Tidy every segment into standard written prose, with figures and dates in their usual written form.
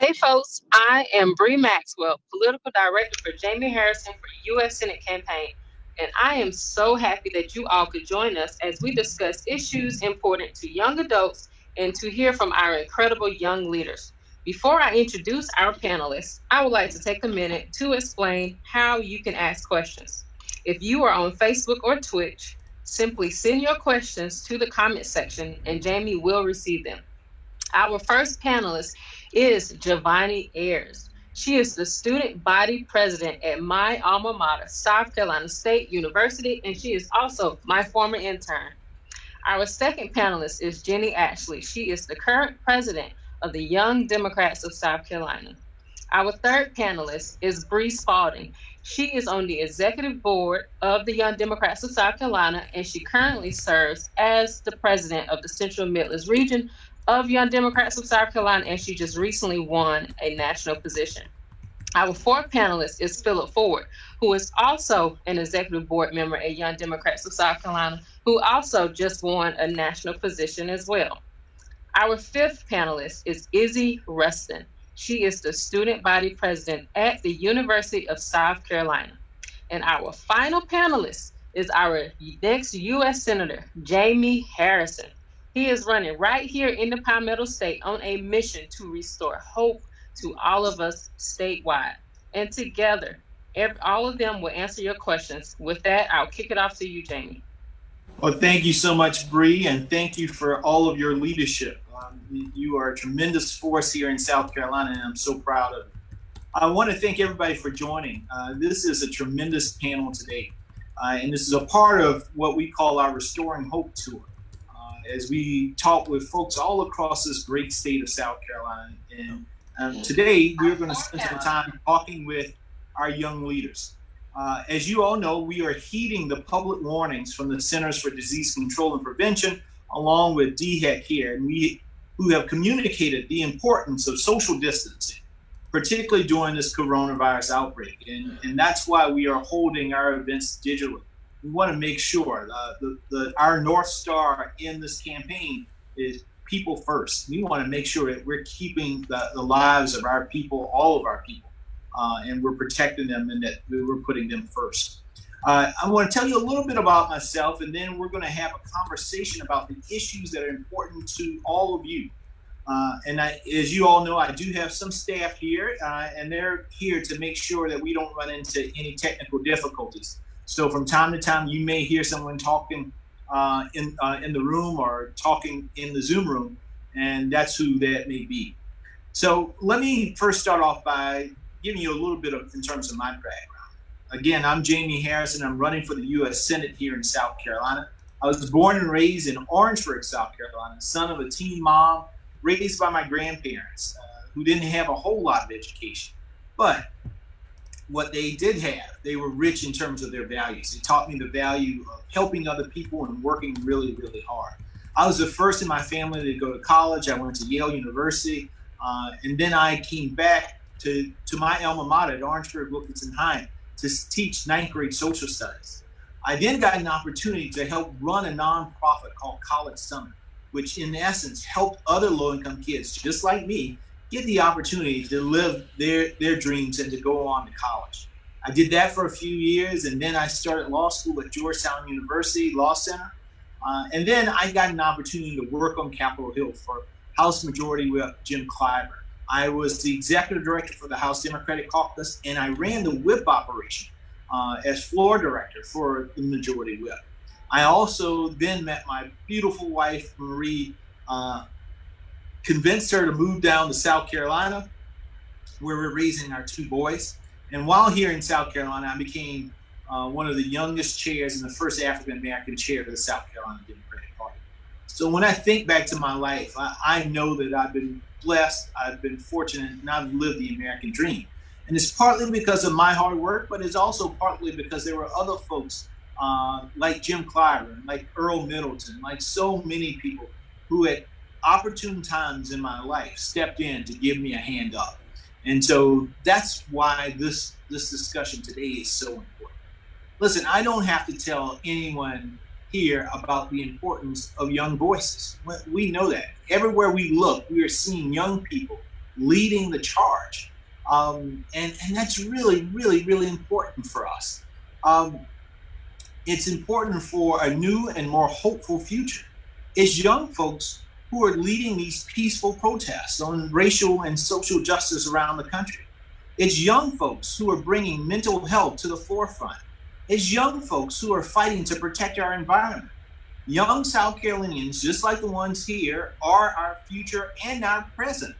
Hey folks, I am Bree Maxwell, Political Director for Jaime Harrison for U.S. Senate campaign, and I am so happy that you all could join us as we discuss issues important to young adults and to hear from our incredible young leaders. Before I introduce our panelists, I would like to take a minute to explain how you can ask questions. If you are on Facebook or Twitch, simply send your questions to the comment section and Jamie will receive them. Our first panelist is Giovanni Ayers. She is the student body president at my alma mater, South Carolina State University, and she is also my former intern. Our second panelist is Jenny Ashley. She is the current president of the Young Democrats of South Carolina. Our third panelist is Bree Spalding. She is on the executive board of the Young Democrats of South Carolina, and she currently serves as the president of the Central Midlands region of Young Democrats of South Carolina, and she just recently won a national position. Our fourth panelist is Phillip Ford, who is also an executive board member at Young Democrats of South Carolina, who also just won a national position as well. Our fifth panelist is Izzy Rustin. She is the student body president at the University of South Carolina. And our final panelist is our next U.S. Senator, Jaime Harrison. He is running right here in the Palmetto State on a mission to restore hope to all of us statewide. And together, all of them will answer your questions. With that, I'll kick it off to you, Jaime. Well, thank you so much, Bree, and thank you for all of your leadership. You are a tremendous force here in South Carolina, and I'm so proud of it. I want to thank everybody for joining. This is a tremendous panel today, and this is a part of what we call our Restoring Hope Tour, as we talk with folks all across this great state of South Carolina. And today, we're going to spend some time talking with our young leaders. As you all know, we are heeding the public warnings from the Centers for Disease Control and Prevention, along with DHEC here, and who have communicated the importance of social distancing, particularly during this coronavirus outbreak. And that's why we are holding our events digitally. We want to make sure our North Star in this campaign is people first. We want to make sure that we're keeping the lives of our people, all of our people, and we're protecting them and that we're putting them first. I want to tell you a little bit about myself, and then we're going to have a conversation about the issues that are important to all of you. As you all know, I do have some staff here, and they're here to make sure that we don't run into any technical difficulties. So from time to time, you may hear someone talking in the room or talking in the Zoom room, and that's who that may be. So let me first start off by giving you a little bit in terms of my background. Again, I'm Jaime Harrison. I'm running for the U.S. Senate here in South Carolina. I was born and raised in Orangeburg, South Carolina, son of a teen mom, raised by my grandparents, who didn't have a whole lot of education. But what they did have, they were rich in terms of their values. They taught me the value of helping other people and working really, really hard. I was the first in my family to go to college. I went to Yale University, and then I came back to my alma mater at Orangeburg Wilkinson High to teach ninth grade social studies. I then got an opportunity to help run a nonprofit called College Summit, which in essence helped other low-income kids just like me get the opportunity to live their dreams and to go on to college. I did that for a few years, and then I started law school at Georgetown University Law Center. And then I got an opportunity to work on Capitol Hill for House Majority Whip Jim Clyburn. I was the executive director for the House Democratic Caucus, and I ran the whip operation as floor director for the Majority Whip. I also then met my beautiful wife, Marie, convinced her to move down to South Carolina, where we're raising our two boys. And while here in South Carolina, I became one of the youngest chairs and the first African-American chair of the South Carolina Democratic Party. So when I think back to my life, I know that I've been blessed, I've been fortunate, and I've lived the American dream. And it's partly because of my hard work, but it's also partly because there were other folks like Jim Clyburn, like Earl Middleton, like so many people who at opportune times in my life stepped in to give me a hand up. And so that's why this discussion today is so important. Listen, I don't have to tell anyone here about the importance of young voices. We know that. Everywhere we look, we are seeing young people leading the charge. And that's really, really, really important for us. It's important for a new and more hopeful future. It's young folks who are leading these peaceful protests on racial and social justice around the country. It's young folks who are bringing mental health to the forefront. It's young folks who are fighting to protect our environment. Young South Carolinians, just like the ones here, are our future and our present.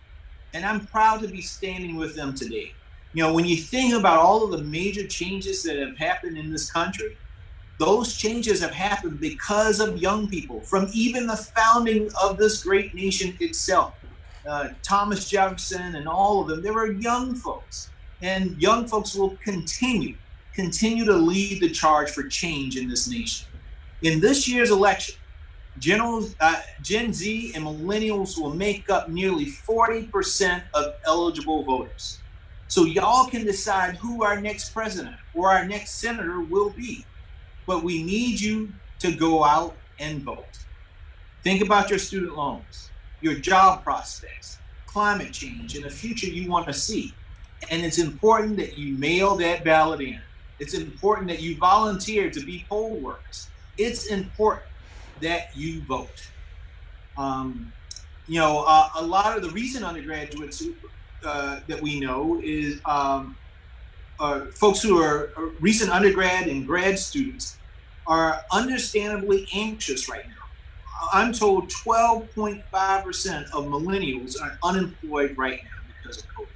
And I'm proud to be standing with them today. When you think about all of the major changes that have happened in this country, those changes have happened because of young people, from even the founding of this great nation itself. Thomas Jefferson and all of them, they were young folks. And young folks will continue to lead the charge for change in this nation. In this year's election, Gen Z and millennials will make up nearly 40% of eligible voters. So y'all can decide who our next president or our next senator will be. But we need you to go out and vote. Think about your student loans, your job prospects, climate change, and the future you want to see. And it's important that you mail that ballot in. It's important that you volunteer to be poll workers. It's important that you vote. A lot of the recent undergraduates that we know is folks who are recent undergrad and grad students are understandably anxious right now. I'm told 12.5% of millennials are unemployed right now because of COVID.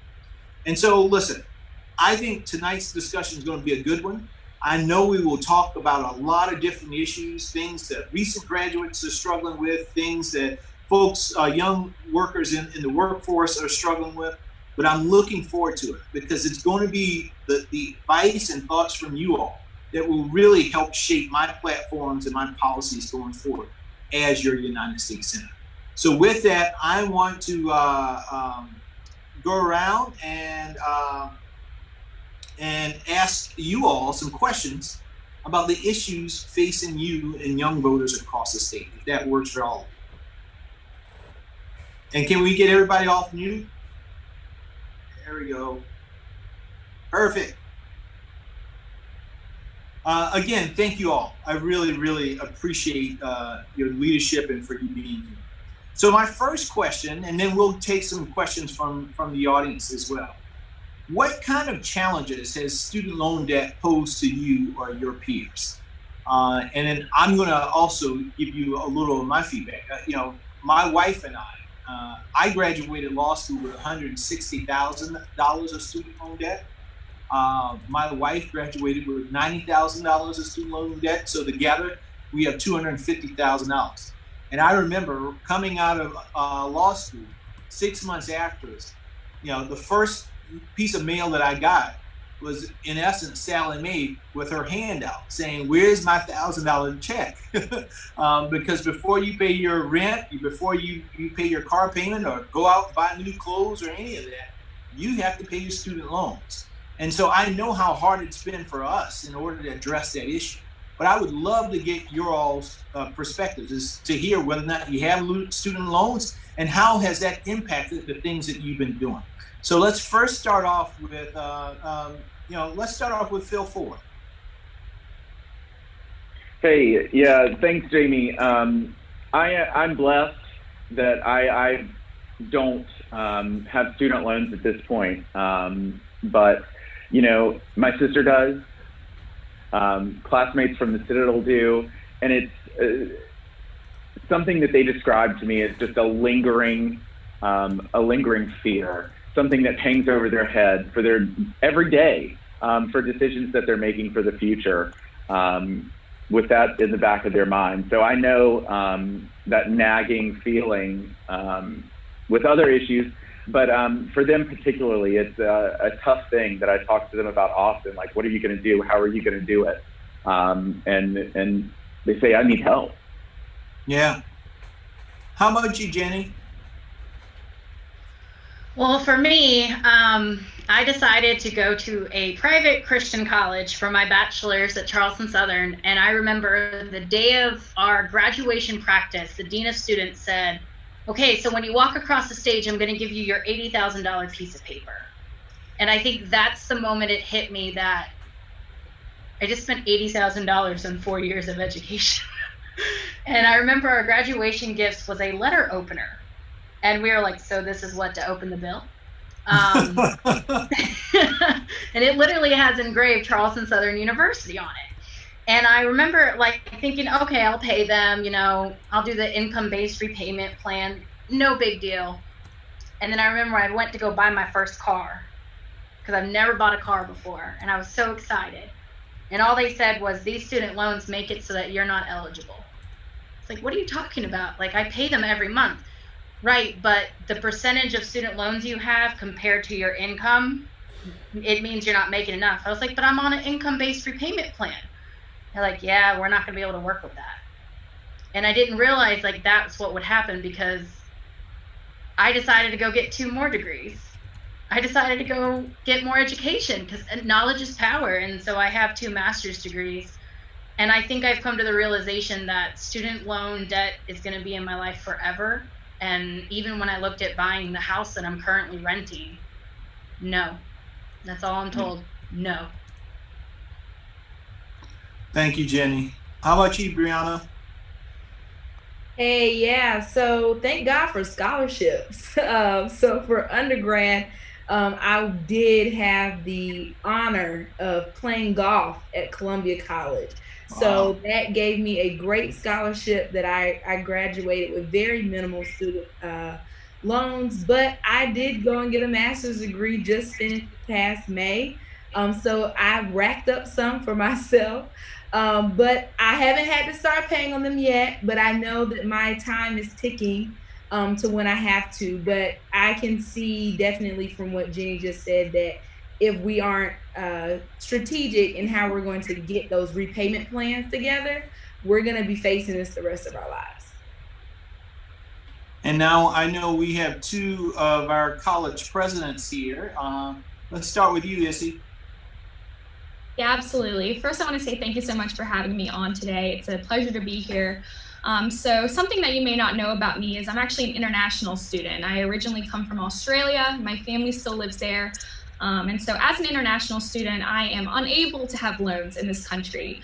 And so, listen, I think tonight's discussion is going to be a good one. I know we will talk about a lot of different issues, things that recent graduates are struggling with, things that folks, young workers in the workforce are struggling with. But I'm looking forward to it because it's going to be the advice and thoughts from you all that will really help shape my platforms and my policies going forward as your United States Senator. So with that, I want to go around and ask you all some questions about the issues facing you and young voters across the state, if that works for all of you. And can we get everybody off mute? There we go. Perfect. Again, thank you all. I really, really appreciate your leadership and for you being here. So my first question, and then we'll take some questions from the audience as well. What kind of challenges has student loan debt posed to you or your peers? And then I'm going to also give you a little of my feedback. My wife and I graduated law school with $160,000 of student loan debt. My wife graduated with $90,000 of student loan debt. So together we have $250,000. And I remember coming out of law school 6 months after, the first piece of mail that I got was in essence Sally Mae with her hand out saying, "Where's my $1,000 check?" Because before you pay your rent, before you pay your car payment or go out and buy new clothes or any of that, you have to pay your student loans. And so I know how hard it's been for us in order to address that issue. But I would love to get your all's perspectives is to hear whether or not you have student loans and how has that impacted the things that you've been doing. So let's first start off with, Phil Ford. Hey, yeah, thanks, Jamie. I'm blessed that I don't have student loans at this point, but my sister does. Classmates from the Citadel do, and it's something that they describe to me as just a lingering fear, something that hangs over their head for their every day, for decisions that they're making for the future, with that in the back of their mind. So I know that nagging feeling with other issues, but for them particularly, it's a tough thing that I talk to them about often. Like, what are you going to do? How are you going to do it? And they say, I need help. Yeah. How about you, Jenny? Well, for me, I decided to go to a private Christian college for my bachelor's at Charleston Southern. And I remember the day of our graduation practice, the dean of students said, okay, so when you walk across the stage, I'm going to give you your $80,000 piece of paper. And I think that's the moment it hit me that I just spent $80,000 on 4 years of education. And I remember our graduation gifts was a letter opener. And we were like, so this is what to open the bill? And it literally has engraved Charleston Southern University on it. And I remember like thinking, okay, I'll pay them, you know, I'll do the income-based repayment plan, no big deal. And then I remember I went to go buy my first car because I've never bought a car before. And I was so excited. And all they said was, these student loans make it so that you're not eligible. It's like, what are you talking about? Like, I pay them every month. Right, but the percentage of student loans you have compared to your income, it means you're not making enough. I was like, but I'm on an income-based repayment plan. They're like, yeah, we're not going to be able to work with that. And I didn't realize like that's what would happen because I decided to go get 2 more degrees. I decided to go get more education because knowledge is power. And so I have 2 master's degrees. And I think I've come to the realization that student loan debt is going to be in my life forever. And even when I looked at buying the house that I'm currently renting, no. That's all I'm told. No. Thank you, Jenny. How about you, Brianna? Hey, yeah. So thank God for scholarships. So for undergrad, I did have the honor of playing golf at Columbia College. So Wow. that gave me a great scholarship that I graduated with very minimal student loans. But I did go and get a master's degree just finished this past May. So I racked up some for myself. But I haven't had to start paying on them yet. But I know that my time is ticking to when I have to. But I can see definitely from what Jenny just said that if we aren't strategic in how we're going to get those repayment plans together, we're going to be facing this the rest of our lives. And now I know we have 2 of our college presidents here. Let's start with you, Issy. Yeah, absolutely. First, I want to say thank you so much for having me on today. It's a pleasure to be here. So something that you may not know about me is I'm actually an international student. I originally come from Australia. My family still lives there. And so as an international student, I am unable to have loans in this country.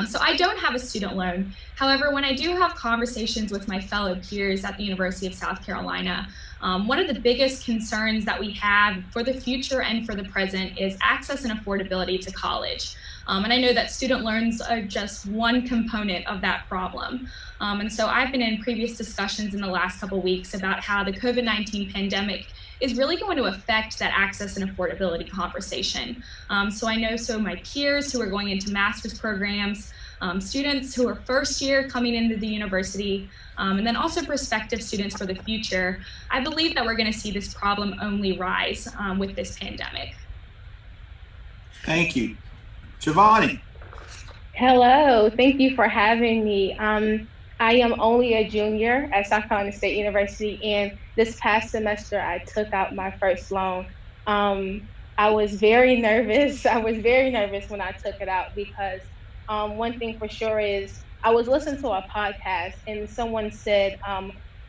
So I don't have a student loan. However, when I do have conversations with my fellow peers at the University of South Carolina, one of the biggest concerns that we have for the future and for the present is access and affordability to college. And I know that student loans are just one component of that problem. And so I've been in previous discussions in the last couple of weeks about how the COVID-19 pandemic is really going to affect that access and affordability conversation. So I know my peers who are going into master's programs, students who are first year coming into the university, and then also prospective students for the future, I believe that we're going to see this problem only rise with this pandemic. Thank you. Shivani. Hello, thank you for having me. I am only a junior at South Carolina State University, and this past semester I took out my first loan. I was very nervous. I was very nervous when I took it out because one thing for sure is I was listening to a podcast and someone said,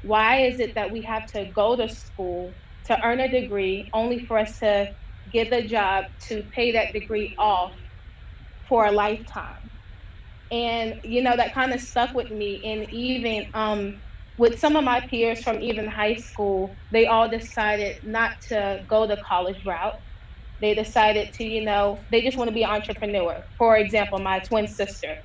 why is it that we have to go to school to earn a degree only for us to get the job to pay that degree off for a lifetime? And, you know, that kind of stuck with me. And even with some of my peers from even high school, they all decided not to go the college route. They decided to, you know, they just want to be an entrepreneur. For example, my twin sister,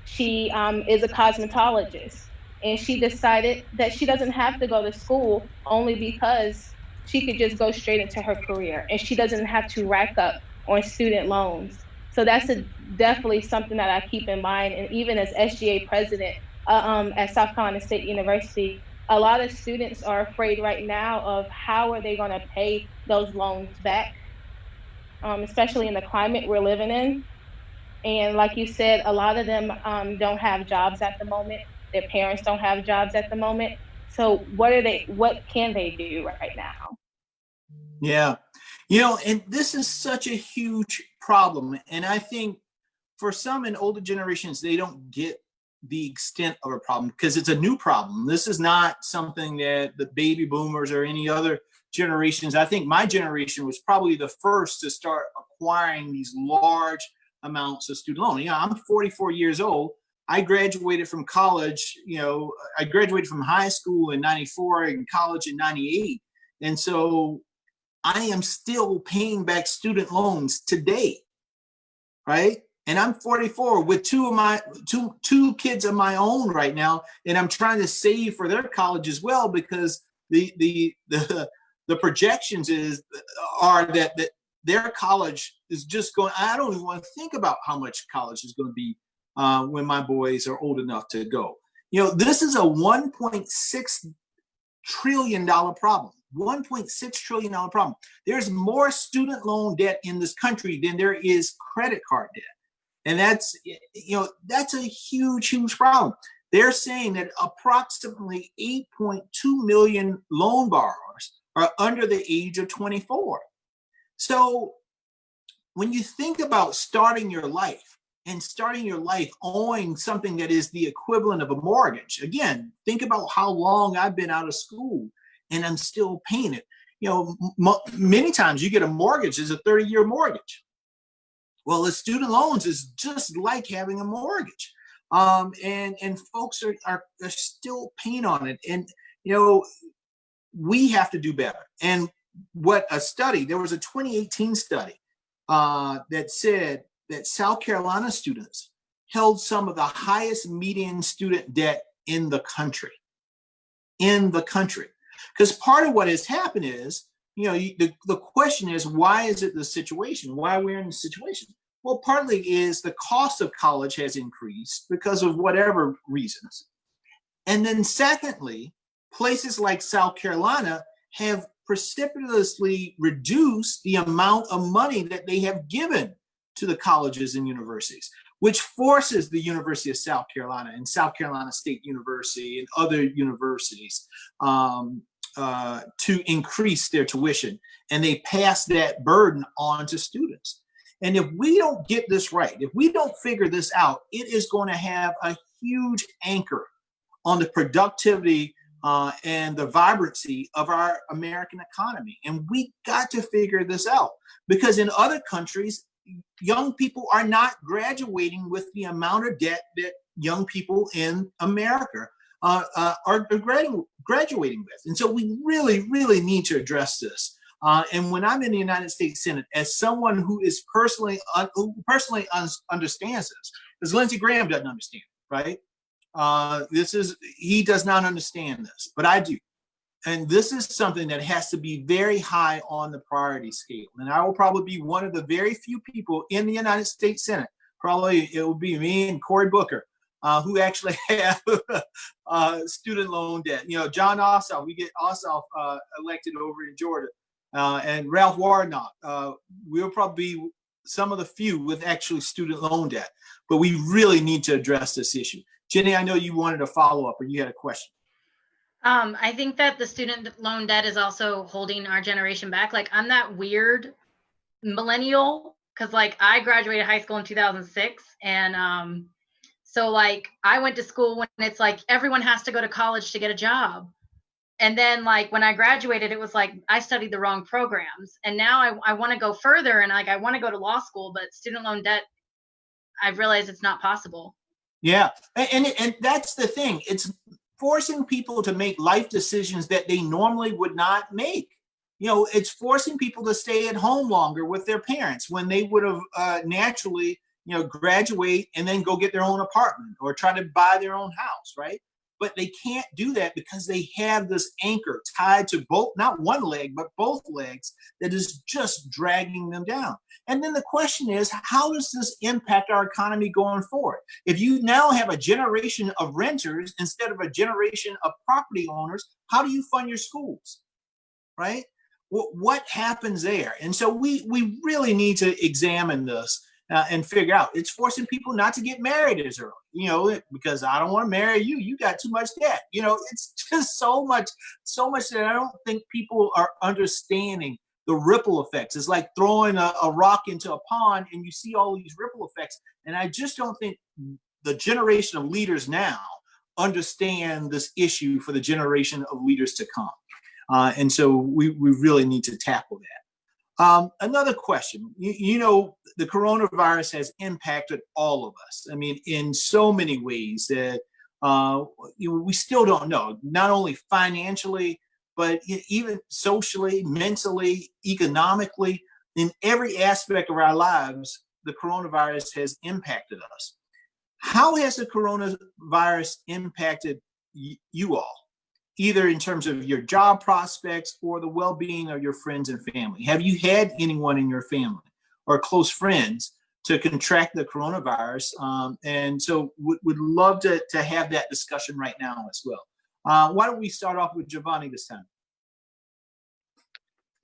she is a cosmetologist. And she decided that she doesn't have to go to school only because she could just go straight into her career. And she doesn't have to rack up on student loans. So that's definitely something that I keep in mind. And even as SGA president at South Carolina State University, a lot of students are afraid right now of how are they going to pay those loans back, especially in the climate we're living in. And like you said, a lot of them don't have jobs at the moment. Their parents don't have jobs at the moment. So what can they do right now? Yeah. You know, and this is such a huge problem. And I think for some in older generations, they don't get the extent of a problem, because it's a new problem. This is not something that the baby boomers or any other generations. I think my generation was probably the first to start acquiring these large amounts of student loan. I'm 44 years old. I graduated from college, I graduated from high school in 94 and college in 98. And so I am still paying back student loans today, right? And I'm 44 with two kids of my own right now, and I'm trying to save for their college as well, because the projections are that their college is just going. I don't even want to think about how much college is going to be when my boys are old enough to go. This is a $1.6 trillion problem. $1.6 trillion problem. There's more student loan debt in this country than there is credit card debt. And that's a huge, huge problem. They're saying that approximately 8.2 million loan borrowers are under the age of 24. So when you think about starting your life owing something that is the equivalent of a mortgage, again, think about how long I've been out of school and I'm still paying it. Many times you get a mortgage, it's a 30-year mortgage. Well, the student loans is just like having a mortgage. And folks are still paying on it. And, we have to do better. And there was a 2018 study that said that South Carolina students held some of the highest median student debt in the country. Because part of what has happened is, the question is, why is it this situation? Why are we in this situation? Well, partly is the cost of college has increased because of whatever reasons. And then secondly, places like South Carolina have precipitously reduced the amount of money that they have given to the colleges and universities, which forces the University of South Carolina and South Carolina State University and other universities to increase their tuition, and they pass that burden on to students. And if we don't get this right, if we don't figure this out, it is going to have a huge anchor on the productivity and the vibrancy of our American economy. And we got to figure this out, because in other countries, young people are not graduating with the amount of debt that young people in America are graduating with. And so we really, really need to address this. And when I'm in the United States Senate, as someone who personally understands this, because Lindsey Graham doesn't understand, right? He does not understand this, but I do. And this is something that has to be very high on the priority scale. And I will probably be one of the very few people in the United States Senate, probably it will be me and Cory Booker, who actually have student loan debt. John Ossoff, we get Ossoff elected over in Georgia, and Ralph Warnock. We'll probably be some of the few with actually student loan debt. But we really need to address this issue. Jenny, I know you wanted to follow up or you had a question. I think that the student loan debt is also holding our generation back. Like, I'm that weird millennial, because I graduated high school in 2006, and so I went to school when it's everyone has to go to college to get a job, and then when I graduated, it was I studied the wrong programs, and now I want to go further, and I want to go to law school, but student loan debt, I've realized it's not possible. Yeah, and that's the thing. It's forcing people to make life decisions that they normally would not make. It's forcing people to stay at home longer with their parents when they would have naturally, graduate and then go get their own apartment or try to buy their own house, right? But they can't do that because they have this anchor tied to both, not one leg, but both legs, that is just dragging them down. And then the question is, how does this impact our economy going forward? If you now have a generation of renters instead of a generation of property owners, how do you fund your schools, right? What happens there? And so we really need to examine this and figure out. It's forcing people not to get married as early, because I don't want to marry you. You got too much debt. It's just so much that I don't think people are understanding the ripple effects. It's like throwing a rock into a pond and you see all these ripple effects. And I just don't think the generation of leaders now understand this issue for the generation of leaders to come. And so we really need to tackle that. Another question, you know, the coronavirus has impacted all of us. I mean, in so many ways that we still don't know, not only financially, but even socially, mentally, economically, in every aspect of our lives, the coronavirus has impacted us. How has the coronavirus impacted you all, either in terms of your job prospects or the well-being of your friends and family? Have you had anyone in your family or close friends to contract the coronavirus? And so would love to have that discussion right now as well. Why don't we start off with Giovanni this time?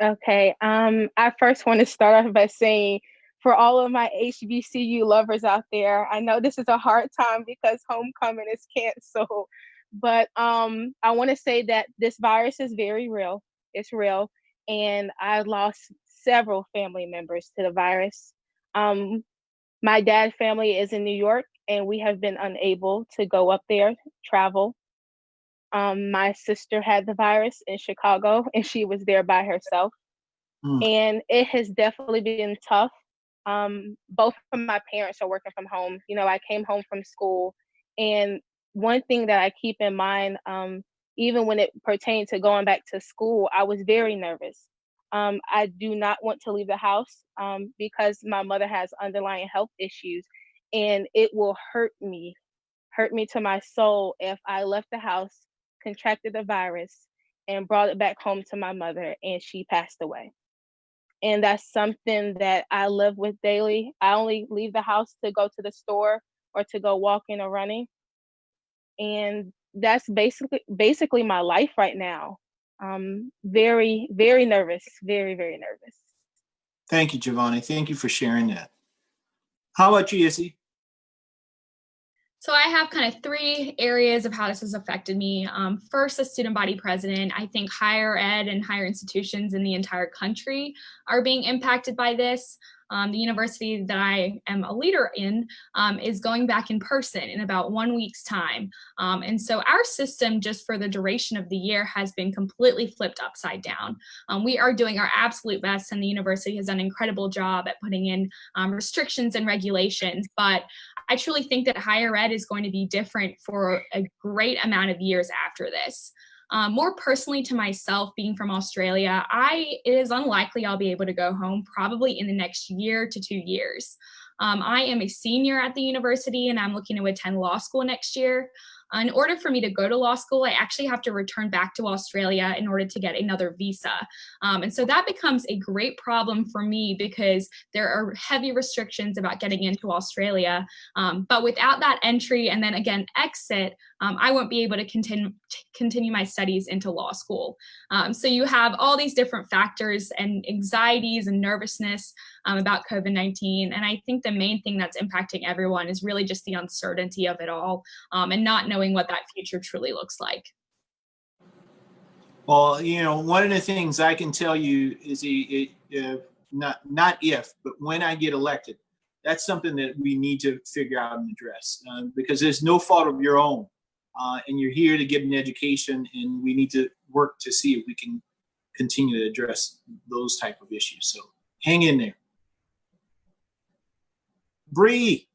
Okay. I first want to start off by saying, for all of my HBCU lovers out there, I know this is a hard time because homecoming is canceled, but I want to say that this virus is very real. It's real, and I lost several family members to the virus. My dad's family is in New York, and we have been unable to go up there, travel. My sister had the virus in Chicago, and she was there by herself. And it has definitely been tough. Both of my parents are working from home. You know, I came home from school, and one thing that I keep in mind, even when it pertained to going back to school, I was very nervous. I do not want to leave the house because my mother has underlying health issues, and it will hurt me to my soul if I left the house, contracted the virus, and brought it back home to my mother, and she passed away. And that's something that I live with daily. I only leave the house to go to the store or to go walking or running. And that's basically my life right now. Very, very nervous, very, very nervous. Thank you, Giovanni. Thank you for sharing that. How about you, Issy? So I have kind of three areas of how this has affected me. First, as student body president, I think higher ed and higher institutions in the entire country are being impacted by this. The university that I am a leader in is going back in person in about 1 week's time. And so our system, just for the duration of the year, has been completely flipped upside down. We are doing our absolute best, and the university has done an incredible job at putting in restrictions and regulations. But I truly think that higher ed is going to be different for a great amount of years after this. More personally to myself, being from Australia, it is unlikely I'll be able to go home probably in the next year to 2 years. I am a senior at the university, and I'm looking to attend law school next year. In order for me to go to law school, I actually have to return back to Australia in order to get another visa. And so that becomes a great problem for me because there are heavy restrictions about getting into Australia. But without that entry and then again exit, I won't be able to continue my studies into law school. So you have all these different factors and anxieties and nervousness about COVID-19. And I think the main thing that's impacting everyone is really just the uncertainty of it all and not knowing what that future truly looks like. Well, you know, one of the things I can tell you is not if, but when I get elected, that's something that we need to figure out and address because there's no fault of your own. And you're here to get an education, and we need to work to see if we can continue to address those type of issues. So hang in there. Bree.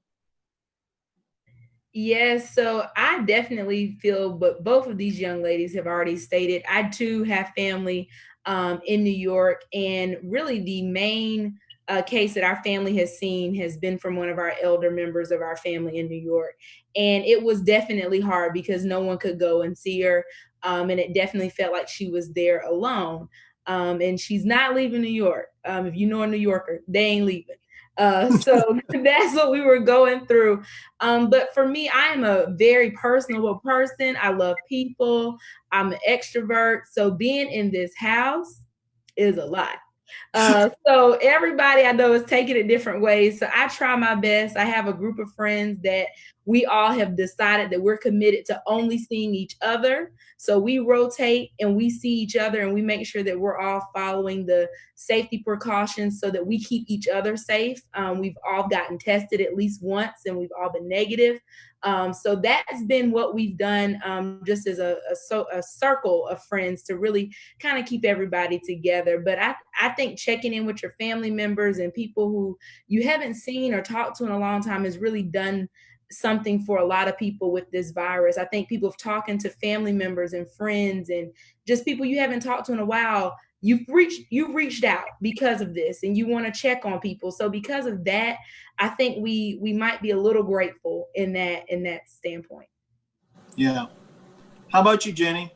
Yes, so I definitely feel, but both of these young ladies have already stated, I too have family in New York, and really the main case that our family has seen has been from one of our elder members of our family in New York. And it was definitely hard because no one could go and see her. And it definitely felt like she was there alone. And she's not leaving New York. If you know a New Yorker, they ain't leaving. So that's what we were going through. But for me, I am a very personable person. I love people. I'm an extrovert. So being in this house is a lot. So everybody I know is taking it different ways. So I try my best. I have a group of friends that we all have decided that we're committed to only seeing each other. So we rotate and we see each other, and we make sure that we're all following the safety precautions so that we keep each other safe. We've all gotten tested at least once, and we've all been negative. So that's been what we've done, just as a circle of friends to really kind of keep everybody together. But I think checking in with your family members and people who you haven't seen or talked to in a long time has really done something for a lot of people with this virus. I think people talking to family members and friends and just people you haven't talked to in a while, you've reached out because of this, and you want to check on people. So because of that, I think we might be a little grateful in that standpoint. Yeah. How about you, Jenny?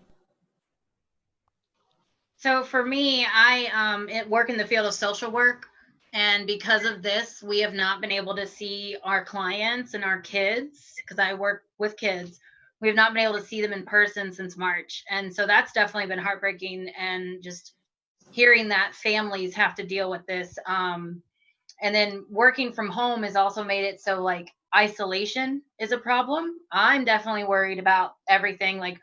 So for me, I work in the field of social work, and because of this, we have not been able to see our clients and our kids, because I work with kids. We have not been able to see them in person since March, and so that's definitely been heartbreaking. And just hearing that families have to deal with this, and then working from home has also made it so like isolation is a problem. I'm definitely worried about everything. Like,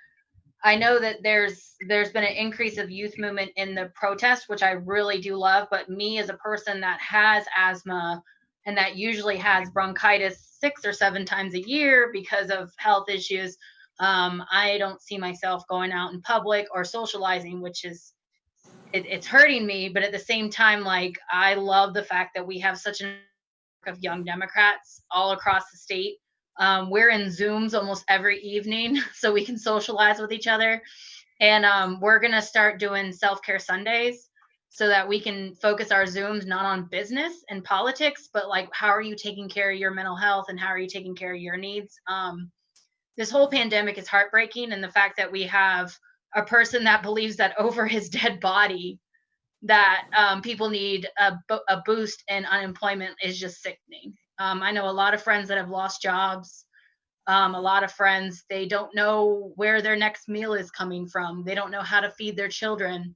I know that there's been an increase of youth movement in the protest, which I really do love. But me as a person that has asthma and that usually has bronchitis 6 or 7 times a year because of health issues, I don't see myself going out in public or socializing, which is it's hurting me. But at the same time, like, I love the fact that we have such an of young Democrats all across the state. We're in Zooms almost every evening so we can socialize with each other. And we're going to start doing self-care Sundays so that we can focus our Zooms not on business and politics, but like, how are you taking care of your mental health and how are you taking care of your needs? This whole pandemic is heartbreaking. And the fact that we have a person that believes that over his dead body that people need a boost in unemployment is just sickening. I know a lot of friends that have lost jobs. A lot of friends, they don't know where their next meal is coming from. They don't know how to feed their children.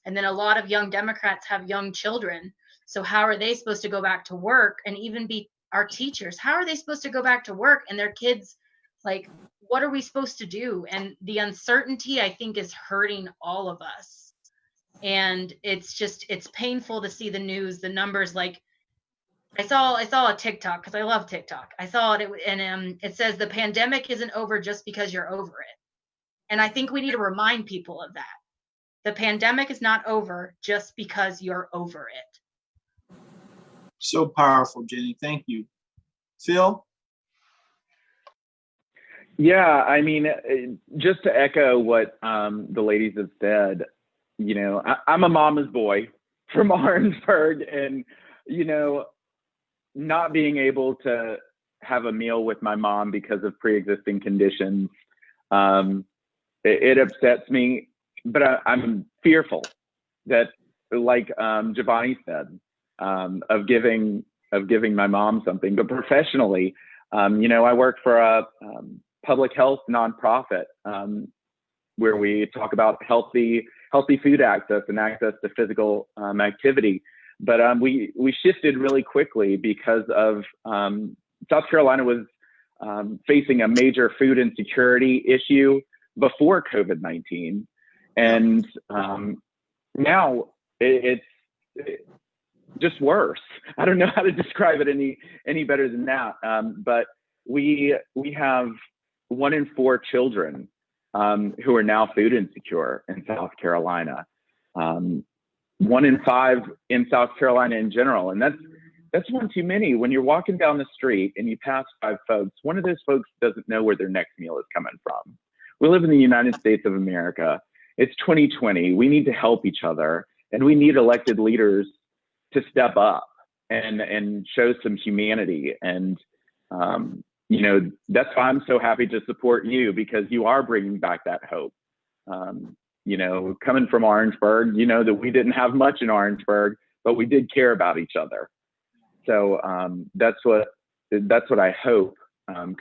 And then a lot of young Democrats have young children. So how are they supposed to go back to work? And even be our teachers, how are they supposed to go back to work and their kids, like, what are we supposed to do? And the uncertainty, I think, is hurting all of us. And it's painful to see the news, the numbers. Like, I saw a TikTok, because I love TikTok. I saw it, and it says the pandemic isn't over just because you're over it. And I think we need to remind people of that. The pandemic is not over just because you're over it. So powerful, Jenny. Thank you. Phil? Yeah, I mean, just to echo what the ladies have said, you know, I'm a mama's boy from Orangeburg, and, you know, not being able to have a meal with my mom because of pre-existing conditions, it upsets me, but I'm fearful that, like Giovanni said, of giving my mom something. But professionally, you know, I work for a public health nonprofit where we talk about healthy food access and access to physical activity. But we shifted really quickly because of South Carolina was facing a major food insecurity issue before COVID-19. And now it's just worse. I don't know how to describe it any better than that. But we have 1 in 4 children who are now food insecure in South Carolina. 1 in 5 in South Carolina in general. And that's one too many. When you're walking down the street and you pass 5 folks, one of those folks doesn't know where their next meal is coming from. We live in the United States of America. It's 2020. We need to help each other, and we need elected leaders to step up and show some humanity. And, you know, that's why I'm so happy to support you, because you are bringing back that hope. You know, coming from Orangeburg, you know that we didn't have much in Orangeburg, but we did care about each other. So that's what I hope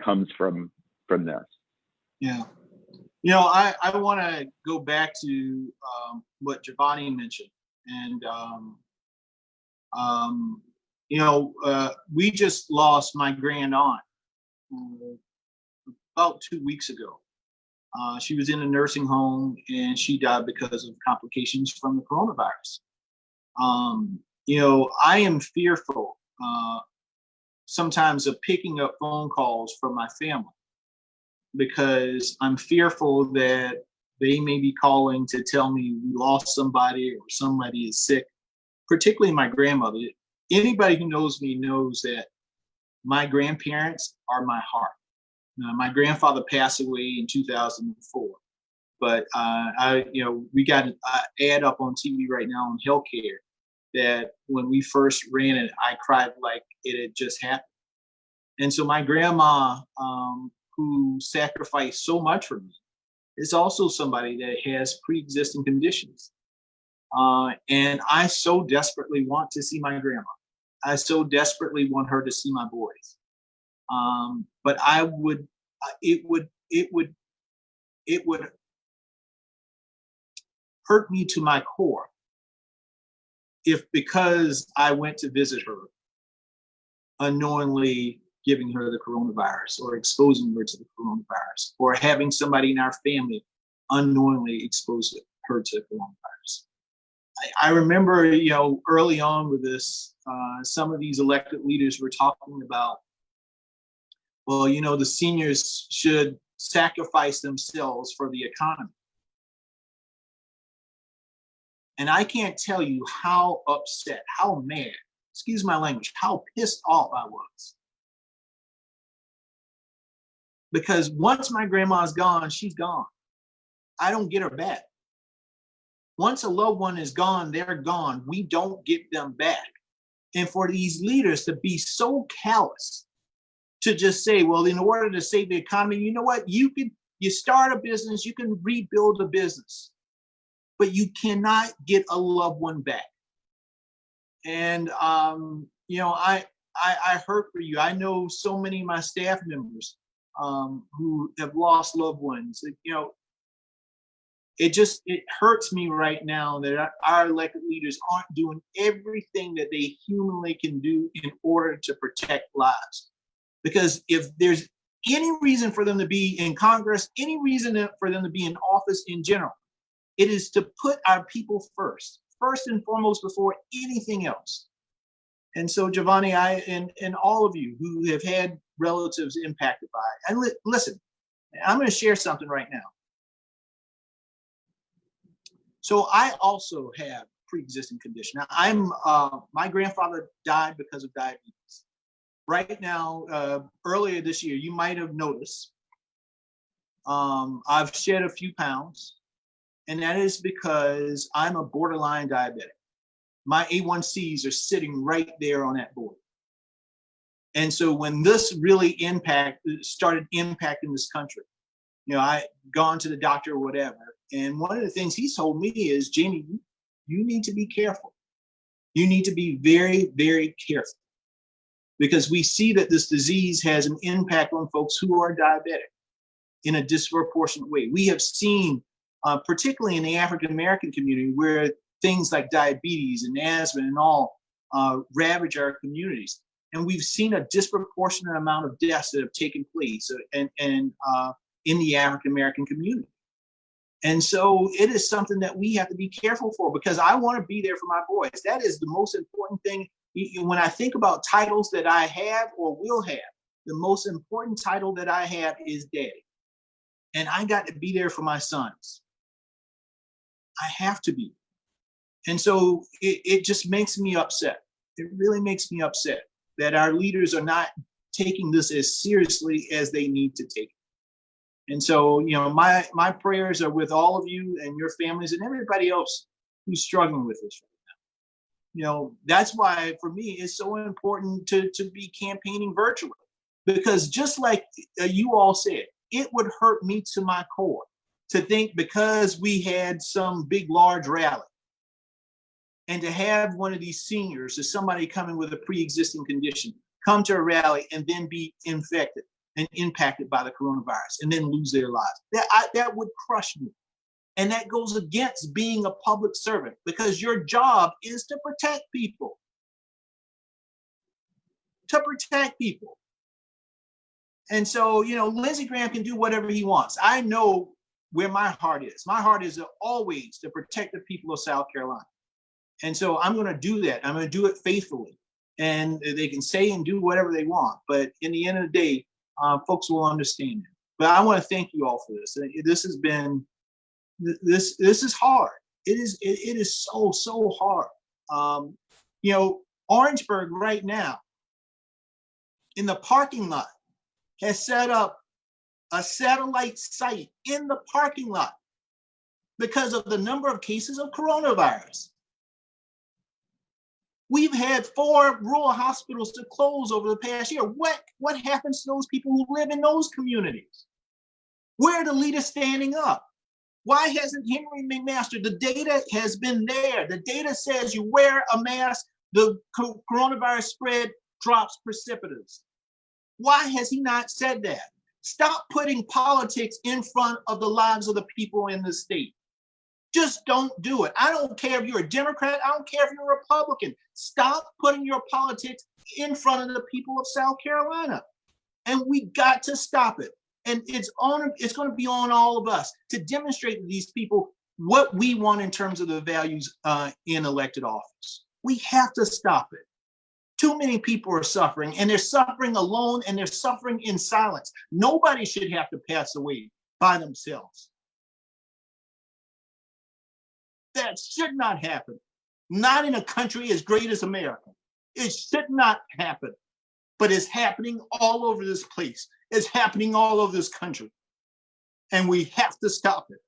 comes from this. Yeah. You know, I want to go back to what Giovanni mentioned. And, you know, we just lost my grand aunt about 2 weeks ago. She was in a nursing home and she died because of complications from the coronavirus. You know, I am fearful sometimes of picking up phone calls from my family because I'm fearful that they may be calling to tell me we lost somebody or somebody is sick, particularly my grandmother. Anybody who knows me knows that my grandparents are my heart. My grandfather passed away in 2004, but we got an ad up on TV right now on healthcare that when we first ran it, I cried like it had just happened. And so my grandma, who sacrificed so much for me, is also somebody that has pre-existing conditions. And I so desperately want to see my grandma. I so desperately want her to see my boys. But it would hurt me to my core if, because I went to visit her, unknowingly giving her the coronavirus or exposing her to the coronavirus, or having somebody in our family unknowingly expose her to coronavirus. I remember, early on with this, some of these elected leaders were talking about, well, the seniors should sacrifice themselves for the economy. And I can't tell you how upset, how mad, excuse my language, how pissed off I was. Because once my grandma's gone, she's gone. I don't get her back. Once a loved one is gone, they're gone. We don't get them back. And for these leaders to be so callous to just say, well, in order to save the economy, you know what? You start a business, you can rebuild a business, but you cannot get a loved one back. And, I hurt for you. I know so many of my staff members who have lost loved ones. It hurts me right now that our elected leaders aren't doing everything that they humanly can do in order to protect lives. Because if there's any reason for them to be in Congress, any reason for them to be in office in general, it is to put our people first and foremost before anything else. And so, Giovanni, and all of you who have had relatives impacted by it, and listen, I'm going to share something right now. So I also have pre-existing condition. Now, my grandfather died because of diabetes. Right now, earlier this year, you might have noticed I've shed a few pounds, and that is because I'm a borderline diabetic. My A1Cs are sitting right there on that board. And so when this really started impacting this country, I gone to the doctor or whatever. And one of the things he's told me is, Jaime, you need to be careful. You need to be very, very careful, because we see that this disease has an impact on folks who are diabetic in a disproportionate way. We have seen, particularly in the African-American community, where things like diabetes and asthma and all ravage our communities. And we've seen a disproportionate amount of deaths that have taken place in the African-American community. And so it is something that we have to be careful for, because I want to be there for my boys. That is the most important thing. When I think about titles that I have or will have, the most important title that I have is daddy. And I got to be there for my sons. I have to be. And so it just makes me upset. It really makes me upset that our leaders are not taking this as seriously as they need to take it. And so, my prayers are with all of you and your families and everybody else who's struggling with this right now. That's why for me it's so important to be campaigning virtually, because just like you all said, it would hurt me to my core to think, because we had some big, large rally, and to have one of these seniors or somebody coming with a pre-existing condition come to a rally and then be infected and impacted by the coronavirus and then lose their lives. That would crush me. And that goes against being a public servant, because your job is to protect people. To protect people. And so, Lindsey Graham can do whatever he wants. I know where my heart is. My heart is always to protect the people of South Carolina. And so I'm going to do that. I'm going to do it faithfully. And they can say and do whatever they want. But in the end of the day, folks will understand it. But I want to thank you all for this. This has been, this is hard. It is so hard. You know, Orangeburg right now in the parking lot has set up a satellite site in the parking lot because of the number of cases of coronavirus. We've had 4 rural hospitals to close over the past year. What happens to those people who live in those communities? Where are the leaders standing up? Why hasn't Henry McMaster? The data has been there. The data says you wear a mask, the coronavirus spread drops precipitously. Why has he not said that? Stop putting politics in front of the lives of the people in the state. Just don't do it. I don't care if you're a Democrat. I don't care if you're a Republican. Stop putting your politics in front of the people of South Carolina. And we got to stop it. And it's going to be on all of us to demonstrate to these people what we want in terms of the values in elected office. We have to stop it. Too many people are suffering, and they're suffering alone, and they're suffering in silence. Nobody should have to pass away by themselves. That should not happen. Not in a country as great as America. It should not happen. But it's happening all over this place. It's happening all over this country. And we have to stop it.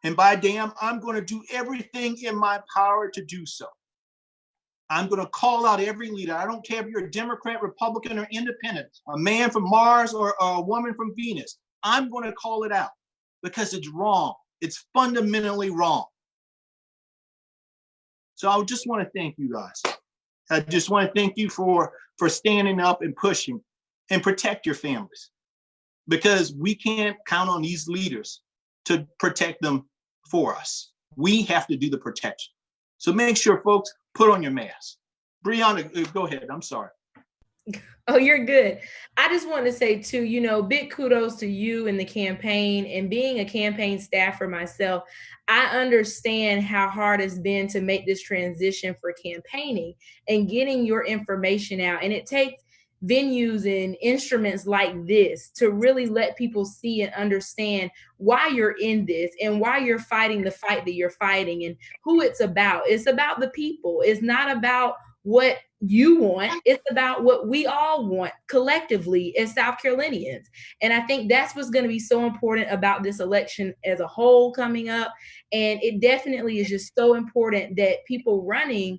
And by damn, I'm going to do everything in my power to do so. I'm going to call out every leader. I don't care if you're a Democrat, Republican, or independent, a man from Mars or a woman from Venus. I'm going to call it out because it's wrong. It's fundamentally wrong. So I just want to thank you guys. I just want to thank you for standing up and pushing and protect your families, because we can't count on these leaders to protect them for us. We have to do the protection. So make sure, folks, put on your mask. Brianna, go ahead. I'm sorry. Oh, you're good. I just want to say too, you know, big kudos to you and the campaign, and being a campaign staffer myself, I understand how hard it's been to make this transition for campaigning and getting your information out. And it takes venues and instruments like this to really let people see and understand why you're in this and why you're fighting the fight that you're fighting and who it's about. It's about the people. It's not about what you want. It's about what we all want collectively as South Carolinians. And I think that's what's going to be so important about this election as a whole coming up. And it definitely is just so important that people running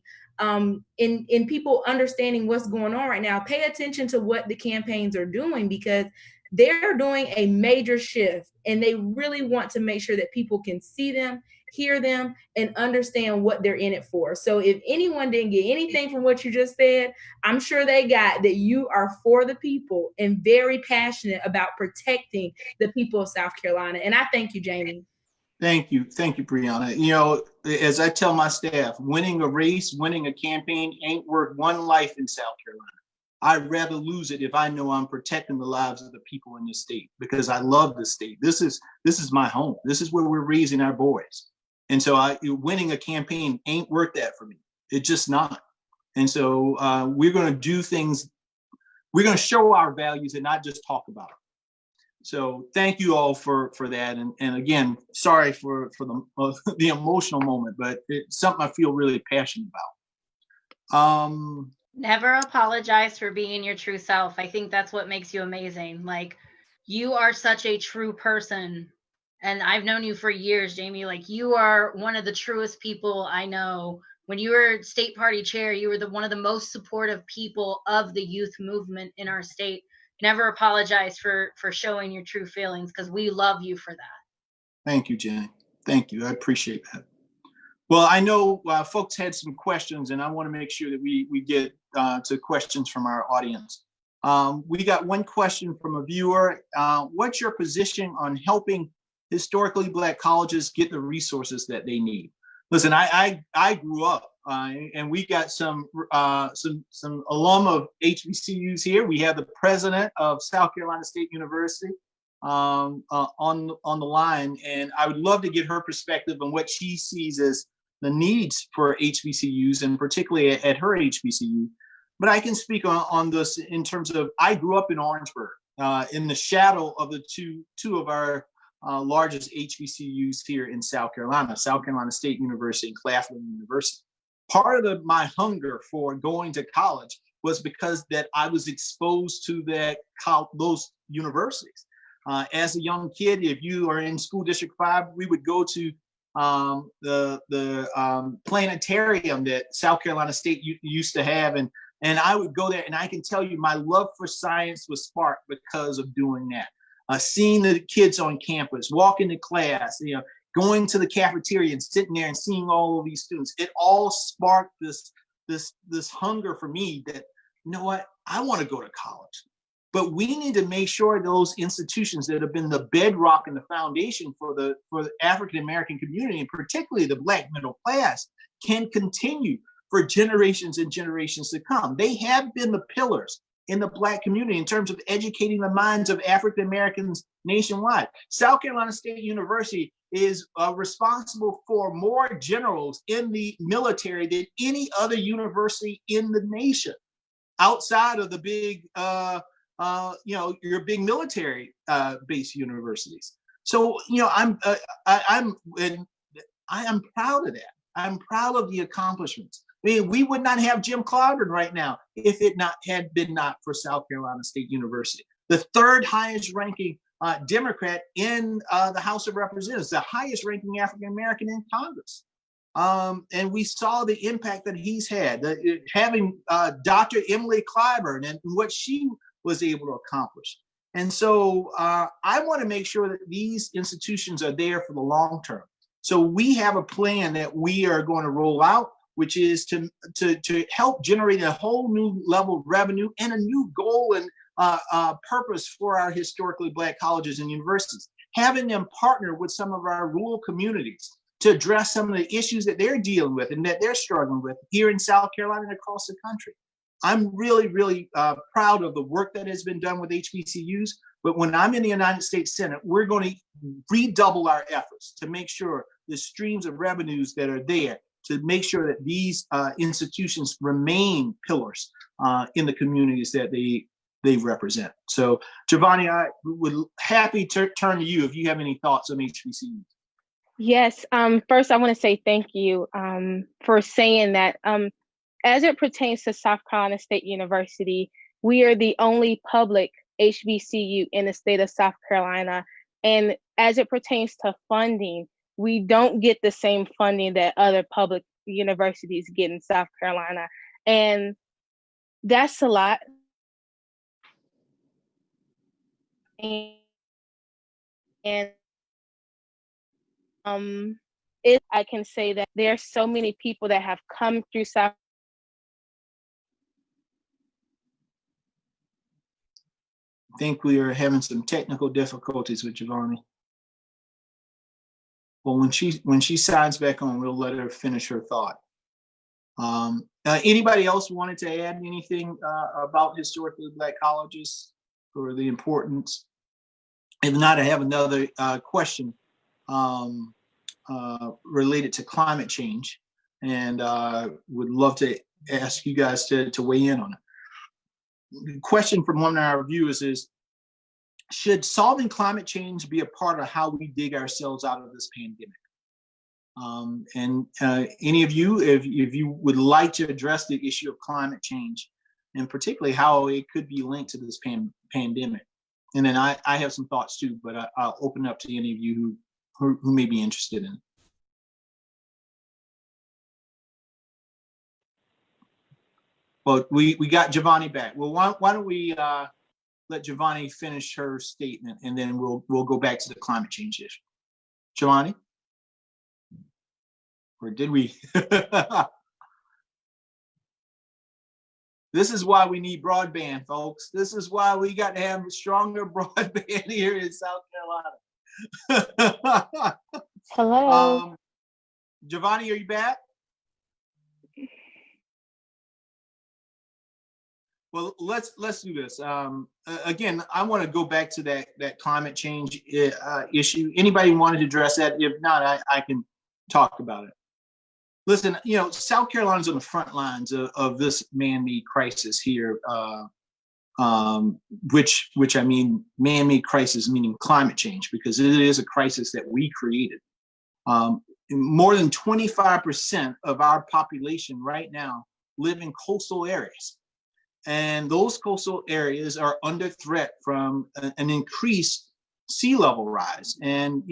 in people understanding what's going on right now, pay attention to what the campaigns are doing, because they're doing a major shift and they really want to make sure that people can see them, hear them, and understand what they're in it for. So if anyone didn't get anything from what you just said, I'm sure they got that you are for the people and very passionate about protecting the people of South Carolina. And I thank you, Jaime. Thank you, Brianna. You know, as I tell my staff, winning a race, winning a campaign ain't worth one life in South Carolina. I'd rather lose it if I know I'm protecting the lives of the people in this state, because I love this state. This is my home. This is where we're raising our boys. And so winning a campaign ain't worth that for me. It's just not. And so we're going to do things. We're going to show our values and not just talk about them. So thank you all for that. And again, sorry for the emotional moment, but it's something I feel really passionate about. Never apologize for being your true self. I think that's what makes you amazing. Like, you are such a true person. And I've known you for years, Jaime. Like, you are one of the truest people I know. When you were state party chair, you were one of the most supportive people of the youth movement in our state. Never apologize for showing your true feelings, because we love you for that. Thank you, Jenny. Thank you. I appreciate that. Well, I know folks had some questions, and I want to make sure that we get to questions from our audience. We got one question from a viewer. What's your position on helping historically Black colleges get the resources that they need? Listen, I grew up, and we got some alum of HBCUs here. We have the president of South Carolina State University on the line, and I would love to get her perspective on what she sees as the needs for HBCUs, and particularly at her HBCU. But I can speak on this in terms of, I grew up in Orangeburg. in the shadow of the two of our largest HBCUs here in South Carolina State University and Claflin University. Part of my hunger for going to college was because that I was exposed to those universities. As a young kid, if you are in School District 5, we would go to the planetarium that South Carolina State used to have, and I would go there, and I can tell you my love for science was sparked because of doing that. Seeing the kids on campus, walking to class, going to the cafeteria and sitting there and seeing all of these students, it all sparked this hunger for me that, you know what, I want to go to college. But we need to make sure those institutions that have been the bedrock and the foundation for the African American community, and particularly the Black middle class, can continue for generations and generations to come. They have been the pillars in the Black community in terms of educating the minds of African Americans nationwide. South Carolina State University is responsible for more generals in the military than any other university in the nation, outside of the big your big military based universities. So I'm proud of that. I'm proud of the accomplishments. I mean, we would not have Jim Clyburn right now if it had been not for South Carolina State University, the third highest ranking Democrat in the House of Representatives, the highest ranking African American in Congress. And we saw the impact that he's had, having Dr. Emily Clyburn and what she was able to accomplish. And so I want to make sure that these institutions are there for the long term. So we have a plan that we are going to roll out, which is to help generate a whole new level of revenue and a new goal and purpose for our historically Black colleges and universities, having them partner with some of our rural communities to address some of the issues that they're dealing with and that they're struggling with here in South Carolina and across the country. I'm really, really proud of the work that has been done with HBCUs, but when I'm in the United States Senate, we're going to redouble our efforts to make sure the streams of revenues that are there, to make sure that these institutions remain pillars in the communities that they represent. So, Giovanni, I would happy to turn to you if you have any thoughts on HBCUs. Yes. First, I want to say thank you for saying that. As it pertains to South Carolina State University, we are the only public HBCU in the state of South Carolina. And as it pertains to funding, we don't get the same funding that other public universities get in South Carolina. And that's a lot. And I can say that there are so many people that have come through South. I think we are having some technical difficulties with Giovanni. Well, when she signs back on, we'll let her finish her thought. Anybody else wanted to add anything about historically Black colleges or the importance? If not, I have another question related to climate change, and would love to ask you guys to weigh in on it. The question from one of our viewers is, should solving climate change be a part of how we dig ourselves out of this pandemic? Any of you, if you would like to address the issue of climate change, and particularly how it could be linked to this pandemic. And then I have some thoughts too, but I'll open up to any of you who may be interested in it. Well, we got Giovanni back. Well, why don't we let Giovanni finish her statement, and then we'll go back to the climate change issue. Giovanni? Or did we? This is why we need broadband, folks. This is why we got to have a stronger broadband here in South Carolina. Hello. Giovanni, are you back? Well, let's do this. Again, I want to go back to that climate change issue. Anybody wanted to address that? If not, I can talk about it. Listen, South Carolina's on the front lines of this man-made crisis here which I mean, man-made crisis, meaning climate change, because it is a crisis that we created. More than 25% of our population right now live in coastal areas. And those coastal areas are under threat from an increased sea level rise. And,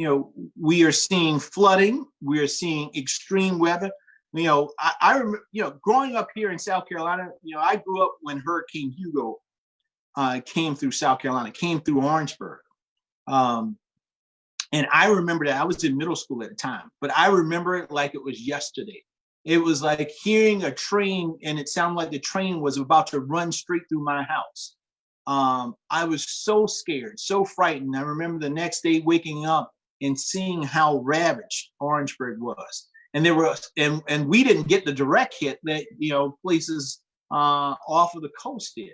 we are seeing flooding, we are seeing extreme weather. I remember, growing up here in South Carolina, I grew up when Hurricane Hugo came through South Carolina, came through Orangeburg. And I remember that I was in middle school at the time, but I remember it like it was yesterday. It was like hearing a train, and it sounded like the train was about to run straight through my house. I was so scared, so frightened. I remember the next day waking up and seeing how ravaged Orangeburg was. And there were, and we didn't get the direct hit that, places off of the coast did.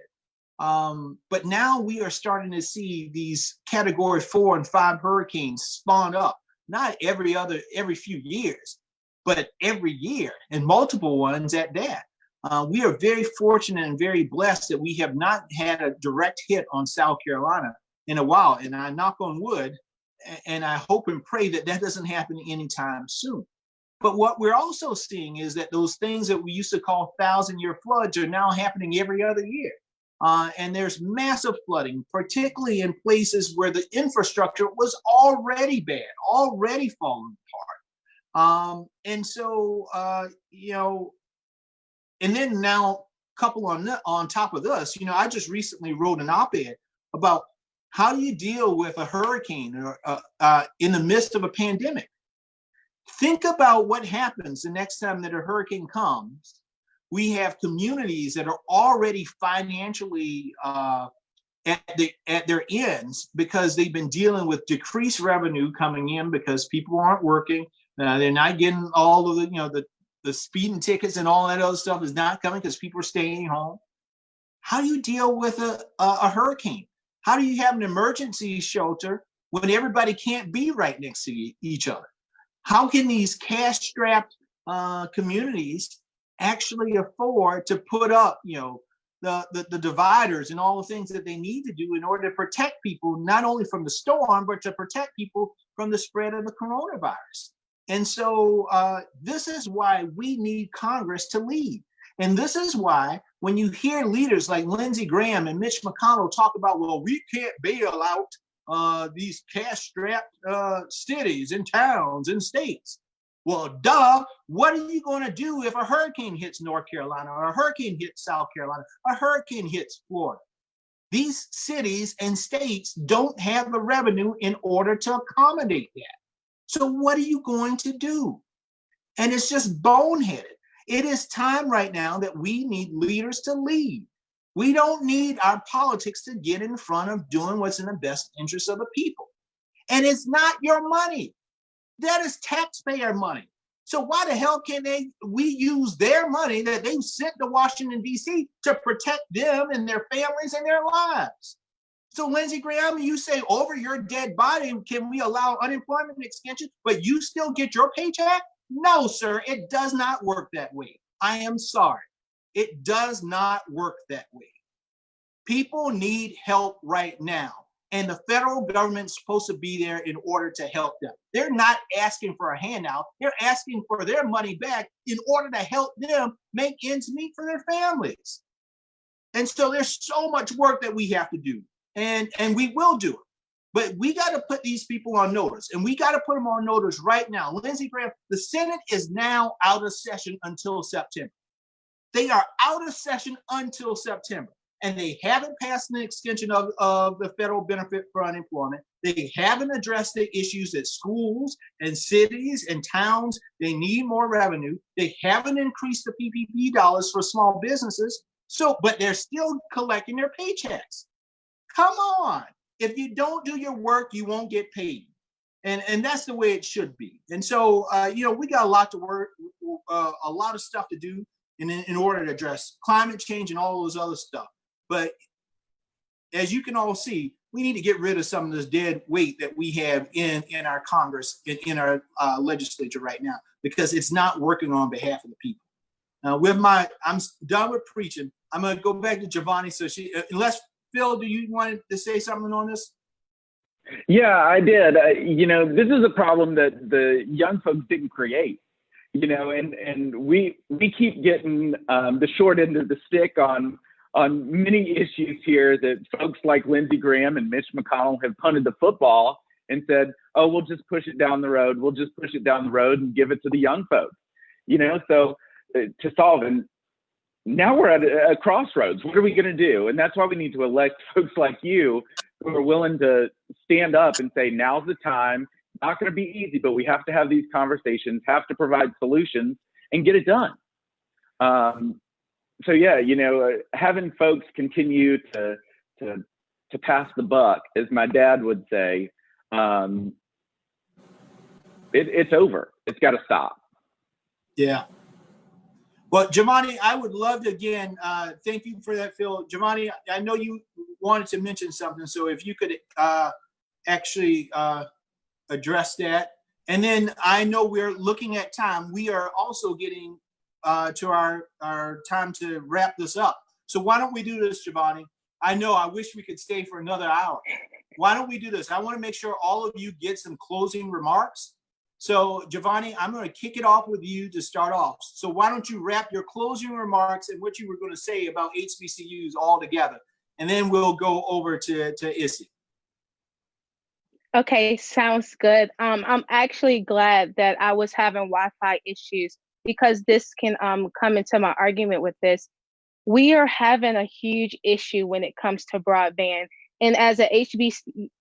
But now we are starting to see these category 4 and 5 hurricanes spawn up, not every few years, but every year, and multiple ones at that. We are very fortunate and very blessed that we have not had a direct hit on South Carolina in a while. And I knock on wood, and I hope and pray that that doesn't happen anytime soon. But what we're also seeing is that those things that we used to call 1,000-year floods are now happening every other year. And there's massive flooding, particularly in places where the infrastructure was already bad, already falling apart. And so, and then now, couple on top of this, I just recently wrote an op-ed about how do you deal with a hurricane or in the midst of a pandemic. Think about what happens the next time that a hurricane comes. We have communities that are already financially at their ends because they've been dealing with decreased revenue coming in because people aren't working. They're not getting all of the speeding tickets and all that other stuff is not coming because people are staying home. How do you deal with a hurricane? How do you have an emergency shelter when everybody can't be right next to each other? How can these cash-strapped communities actually afford to put up, the dividers and all the things that they need to do in order to protect people, not only from the storm, but to protect people from the spread of the coronavirus? And so this is why we need Congress to lead. And this is why when you hear leaders like Lindsey Graham and Mitch McConnell talk about, well, we can't bail out these cash-strapped cities and towns and states. Well, duh, what are you going to do if a hurricane hits North Carolina or a hurricane hits South Carolina, a hurricane hits Florida? These cities and states don't have the revenue in order to accommodate that. So what are you going to do? And it's just boneheaded. It is time right now that we need leaders to lead. We don't need our politics to get in front of doing what's in the best interest of the people. And it's not your money. That is taxpayer money. So why the hell can we use their money that they sent to Washington, D.C. to protect them and their families and their lives? So Lindsey Graham, you say over your dead body, can we allow unemployment extension, but you still get your paycheck? No, sir, it does not work that way. I am sorry. It does not work that way. People need help right now. And the federal government's supposed to be there in order to help them. They're not asking for a handout. They're asking for their money back in order to help them make ends meet for their families. And so there's so much work that we have to do. And we will do it. But we got to put these people on notice. And we got to put them on notice right now. Lindsey Graham, the Senate is now out of session until September. They are out of session until September. And they haven't passed an extension of the federal benefit for unemployment. They haven't addressed the issues that schools and cities and towns, they need more revenue. They haven't increased the PPP dollars for small businesses. But they're still collecting their paychecks. Come on. If you don't do your work, you won't get paid. And that's the way it should be. And so, we got a lot to work, a lot of stuff to do in order to address climate change and all those other stuff. But as you can all see, we need to get rid of some of this dead weight that we have in our Congress, in our legislature right now, because it's not working on behalf of the people. Now, I'm done with preaching. I'm going to go back to Giovanni. So unless Phil, do you want to say something on this? Yeah, I did. This is a problem that the young folks didn't create. And we keep getting the short end of the stick on many issues here that folks like Lindsey Graham and Mitch McConnell have punted the football and said, oh, we'll just push it down the road. We'll just push it down the road and give it to the young folks. So to solve, and now we're at a crossroads. What are we going to do? And that's why we need to elect folks like you who are willing to stand up and say, now's the time. Not going to be easy, but we have to have these conversations, have to provide solutions and get it done. So yeah, having folks continue to pass the buck, as my dad would say, it's over. It's got to stop. Yeah. Well, Jamani, I would love to again, thank you for that, Phil. Jamani, I know you wanted to mention something, so if you could actually address that. And then I know we're looking at time. We are also getting to our time to wrap this up. So why don't we do this, Jamani? I know I wish we could stay for another hour. Why don't we do this? I want to make sure all of you get some closing remarks. So Giovanni, I'm going to kick it off with you to start off. So why don't you wrap your closing remarks and what you were going to say about HBCUs all together, and then we'll go over to Issy. Okay, sounds good. I'm actually glad that I was having Wi-Fi issues, because this can come into my argument with this. We are having a huge issue when it comes to broadband. And as a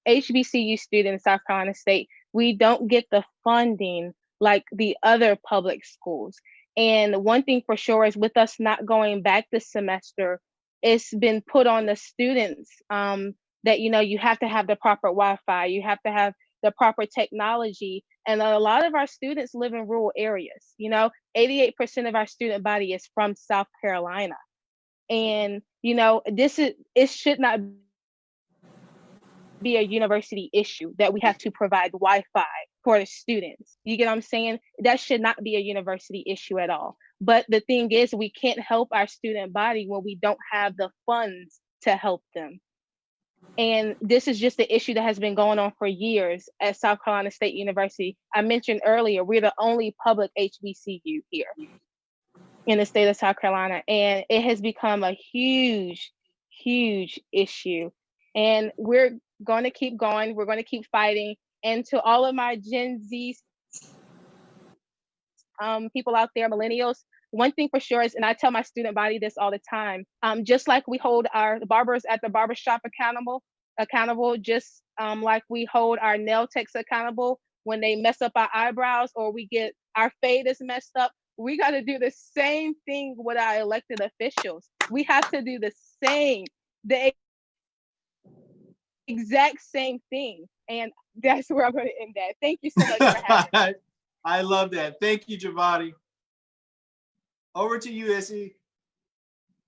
HBCU student in South Carolina State, we don't get the funding like the other public schools. And one thing for sure is, with us not going back this semester, it's been put on the students that, you have to have the proper Wi-Fi, you have to have the proper technology. And a lot of our students live in rural areas. 88% of our student body is from South Carolina. And, it should not be a university issue that we have to provide Wi-Fi for the students. You get what I'm saying? That should not be a university issue at all. But the thing is, we can't help our student body when we don't have the funds to help them. And this is just the issue that has been going on for years at South Carolina State University. I mentioned earlier, we're the only public HBCU here in the state of South Carolina. And it has become a huge, huge issue. And we're going to keep going. We're going to keep fighting. And to all of my Gen Z people out there, millennials, one thing for sure is, and I tell my student body this all the time, just like we hold our barbers at the barbershop accountable, just like we hold our nail techs accountable when they mess up our eyebrows or we get our fade is messed up, we got to do the same thing with our elected officials. We have to do the exact same thing. And that's where I'm going to end that. Thank you so much for having me. I love that. Thank you, Giovanni. Over to you, Issy.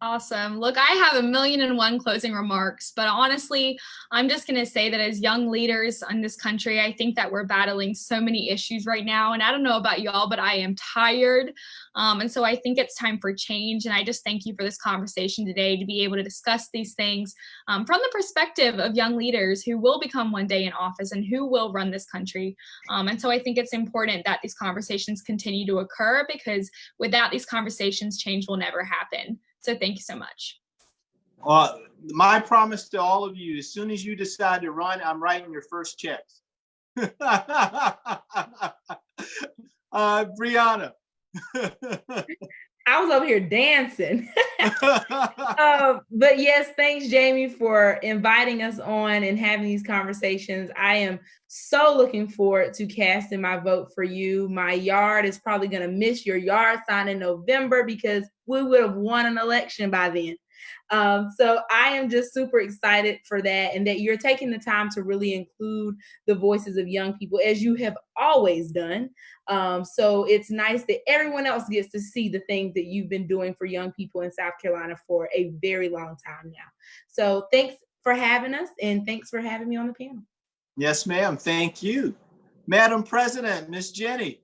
Awesome. Look, I have 1,000,001 closing remarks, but honestly, I'm just going to say that as young leaders in this country, I think that we're battling so many issues right now. And I don't know about y'all, but I am tired. And so I think it's time for change. And I just thank you for this conversation today, to be able to discuss these things from the perspective of young leaders who will become one day in office and who will run this country. And so I think it's important that these conversations continue to occur, because without these conversations, change will never happen. So thank you so much. My promise to all of you, as soon as you decide to run, I'm writing your first checks. Brianna. I was over here dancing. But yes, thanks, Jamie, for inviting us on and having these conversations. I am so looking forward to casting my vote for you. My yard is probably going to miss your yard sign in November, because we would have won an election by then. So I am just super excited for that, and that you're taking the time to really include the voices of young people, as you have always done. So it's nice that everyone else gets to see the things that you've been doing for young people in South Carolina for a very long time now. So thanks for having us, and thanks for having me on the panel. Yes, ma'am. Thank you. Madam President, Miss Jenny.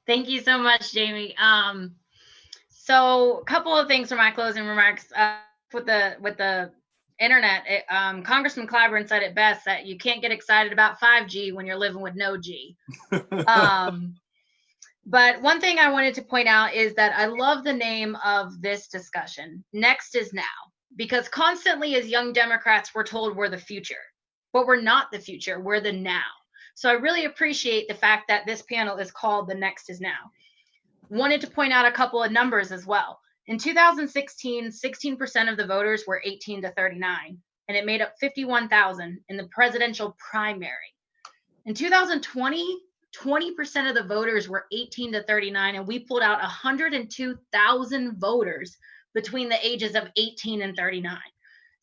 Thank you so much, Jamie. So a couple of things for my closing remarks with the internet. Congressman Clyburn said it best, that you can't get excited about 5G when you're living with no G. But one thing I wanted to point out is that I love the name of this discussion. Next is now. Because constantly as young Democrats, we're told we're the future. But we're not the future, we're the now. So I really appreciate the fact that this panel is called The Next is Now. Wanted to point out a couple of numbers as well. In 2016, 16% of the voters were 18 to 39, and it made up 51,000 in the presidential primary. In 2020, 20% of the voters were 18 to 39, and we pulled out 102,000 voters between the ages of 18 and 39.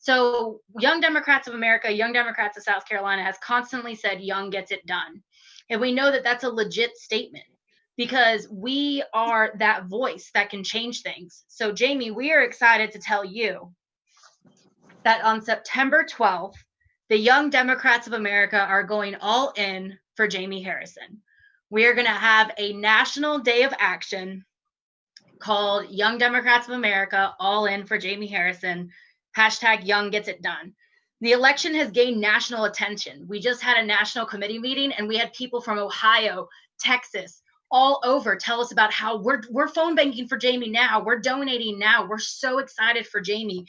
So Young Democrats of America, Young Democrats of South Carolina has constantly said young gets it done. And we know that that's a legit statement because we are that voice that can change things. So Jaime, we are excited to tell you that on September 12th, the Young Democrats of America are going all in for Jaime Harrison. We are going to have a national day of action called Young Democrats of America All In for Jaime Harrison, hashtag Young Gets It Done. The election has gained national attention. We just had a national committee meeting and we had people from Ohio, Texas, all over tell us about how we're phone banking for Jaime now. We're donating now. We're so excited for Jaime.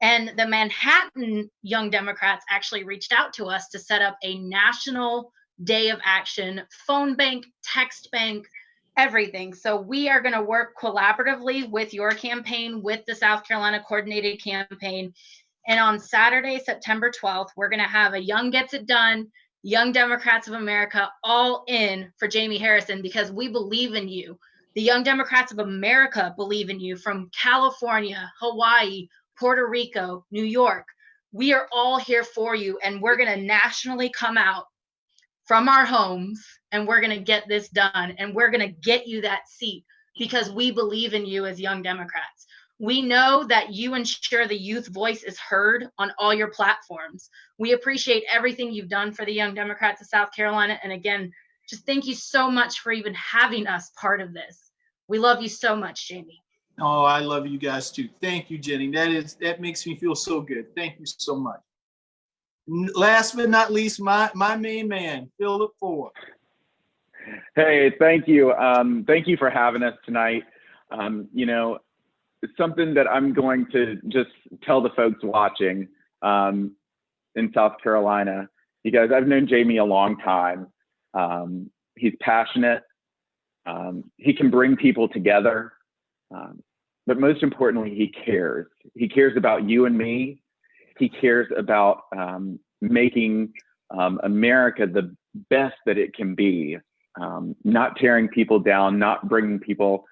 And the Manhattan Young Democrats actually reached out to us to set up a national day of action, phone bank, text bank, everything. So we are going to work collaboratively with your campaign, with the South Carolina Coordinated Campaign. And on Saturday, September 12th, we're going to have a Young Gets It Done, Young Democrats of America all in for Jaime Harrison because we believe in you. The Young Democrats of America believe in you from California, Hawaii, Puerto Rico, New York. We are all here for you, and we're going to nationally come out from our homes, and we're going to get this done, and we're going to get you that seat because we believe in you as Young Democrats. We know that you ensure the youth voice is heard on all your platforms. We appreciate everything you've done for the Young Democrats of South Carolina, and again, just thank you so much for even having us part of this. We love you so much, Jaime. Oh, I love you guys too. Thank you, Jenny. That makes me feel so good. Thank you so much. Last but not least, my main man, Phillip Ford. Hey, thank you. Thank you for having us tonight. It's something that I'm going to just tell the folks watching in South Carolina. You guys, I've known Jaime a long time. He's passionate. He can bring people together. But most importantly, he cares. He cares about you and me. He cares about making America the best that it can be, not tearing people down, not bringing people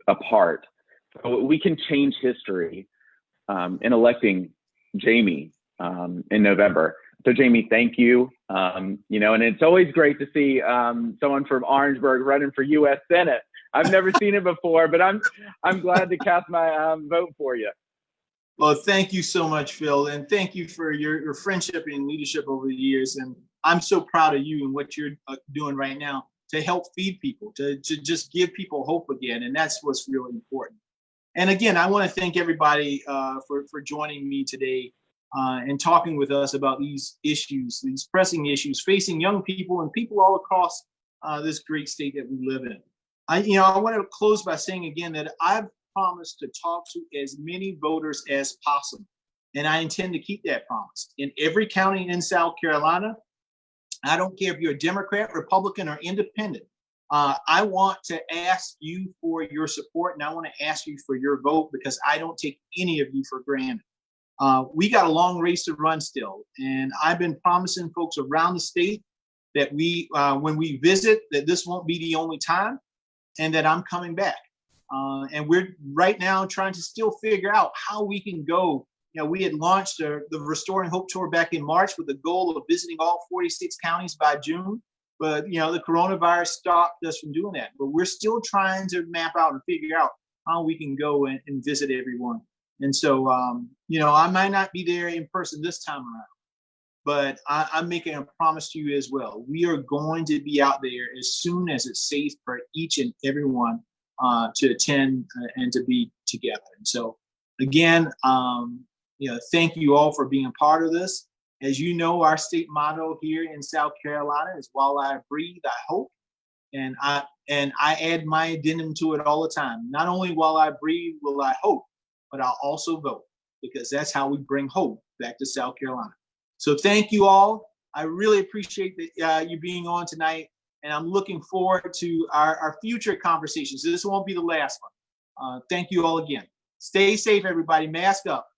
apart. So we can change history in electing Jaime in November. So Jaime, thank you. And it's always great to see someone from Orangeburg running for U.S. Senate. I've never seen it before, but I'm glad to cast my vote for you. Well, thank you so much, Phil, and thank you for your friendship and leadership over the years. And I'm so proud of you and what you're doing right now to help feed people, to just give people hope again, and that's what's really important. And again, I want to thank everybody for joining me today and talking with us about these issues, these pressing issues facing young people and people all across this great state that we live in. I want to close by saying again that I've promised to talk to as many voters as possible, and I intend to keep that promise. In every county in South Carolina, I don't care if you're a Democrat, Republican, or Independent, I want to ask you for your support, and I want to ask you for your vote because I don't take any of you for granted. We got a long race to run still, and I've been promising folks around the state that when we visit, that this won't be the only time, and that I'm coming back. And we're right now trying to still figure out how we can go. We had launched the Restoring Hope Tour back in March with the goal of visiting all 46 counties by June. But, the coronavirus stopped us from doing that. But we're still trying to map out and figure out how we can go and visit everyone. And so, I might not be there in person this time around, but I'm making a promise to you as well. We are going to be out there as soon as it's safe for each and everyone to attend and to be together. And so, again, thank you all for being a part of this. As you know, our state motto here in South Carolina is "While I breathe, I hope," and I add my addendum to it all the time. Not only while I breathe will I hope, but I'll also vote, because that's how we bring hope back to South Carolina. So thank you all. I really appreciate you being on tonight, and I'm looking forward to our future conversations. This won't be the last one. Thank you all again. Stay safe, everybody. Mask up.